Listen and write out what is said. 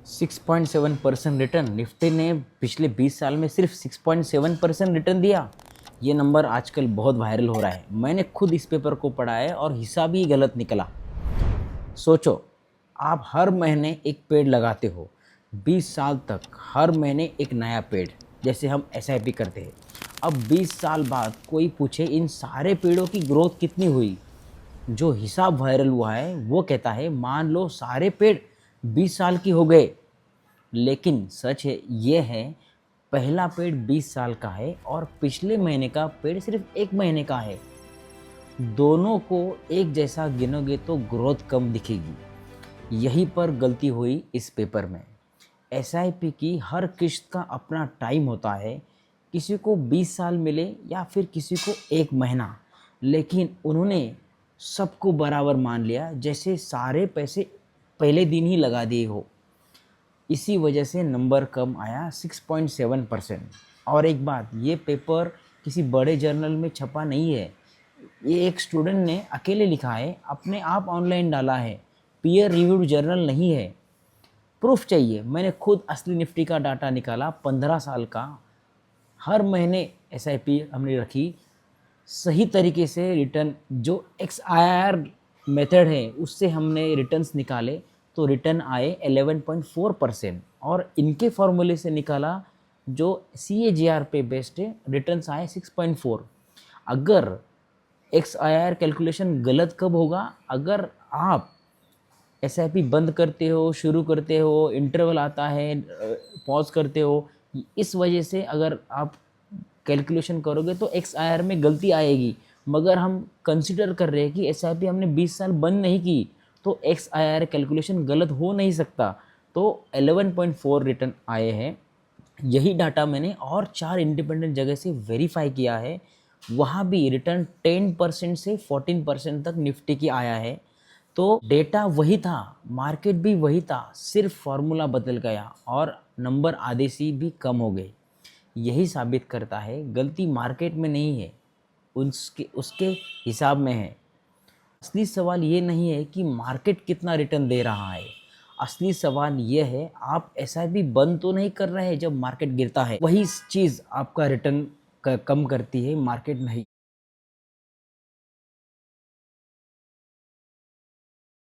6.7% return. Nifty ने पिछले 20 साल में सिर्फ 6.7% रिटर्न दिया। ये नंबर आजकल बहुत वायरल हो रहा है। मैंने खुद इस पेपर को पढ़ा है और हिसाब ही गलत निकला। सोचो, आप हर महीने एक पेड़ लगाते हो, 20 साल तक हर महीने एक नया पेड़, जैसे हम एसआईपी करते हैं। अब 20 साल बाद कोई पूछे इन सारे पेड़ों की ग्रोथ कितनी हुई, जो हिसाब वायरल हुआ है वो कहता है मान लो सारे पेड़ 20 साल की हो गए। लेकिन सच है ये है, पहला पेड़ 20 साल का है और पिछले महीने का पेड़ सिर्फ एक महीने का है। दोनों को एक जैसा गिनोगे तो ग्रोथ कम दिखेगी। यहीं पर गलती हुई इस पेपर में। एसआईपी की हर किश्त का अपना टाइम होता है। किसी को 20 साल मिले या फिर किसी को एक महीना, लेकिन उन्होंने सबको बराबर मान लिया, जैसे सारे पैसे पहले दिन ही लगा दिए हो। इसी वजह से नंबर कम आया, 6.7%। और एक बात, ये पेपर किसी बड़े जर्नल में छपा नहीं है। ये एक स्टूडेंट ने अकेले लिखा है, अपने आप ऑनलाइन डाला है। पीयर रिव्यूड जर्नल नहीं है। प्रूफ चाहिए। मैंने खुद असली निफ्टी का डाटा निकाला, 15 साल का। हर महीने एसआईपी हमने रखी, सही तरीके से रिटर्न जो XIR मेथड है उससे हमने रिटर्न्स निकाले तो रिटर्न आए 11.4%। और इनके फॉर्मूले से निकाला जो CAGR पे बेस्ड है, रिटर्न्स आए 6.4। अगर XIR कैलकुलेशन गलत कब होगा, अगर आप एसआईपी बंद करते हो, शुरू करते हो, इंटरवल आता है, पॉज करते हो, इस वजह से अगर आप कैलकुलेशन करोगे तो XIR में गलती आएगी। मगर हम कंसिडर कर रहे हैं कि एसआईपी हमने 20 साल बंद नहीं की, तो XIR कैलकुलेशन गलत हो नहीं सकता। तो 11.4 रिटर्न आए हैं। यही डाटा मैंने और 4 इंडिपेंडेंट जगह से वेरीफाई किया है, वहाँ भी रिटर्न 10% से 14% तक निफ्टी की आया है। तो डेटा वही था, मार्केट भी वही था, सिर्फ फार्मूला बदल गया और नंबर आधे से भी कम हो गए। यही साबित करता है गलती मार्केट में नहीं है, उसके उसके हिसाब में है। असली सवाल ये नहीं है कि मार्केट कितना रिटर्न दे रहा है। असली सवाल ये है, आप एसआईपी बंद तो नहीं कर रहे हैं जब मार्केट गिरता है। वही चीज़ आपका रिटर्न कम करती है, मार्केट नहीं।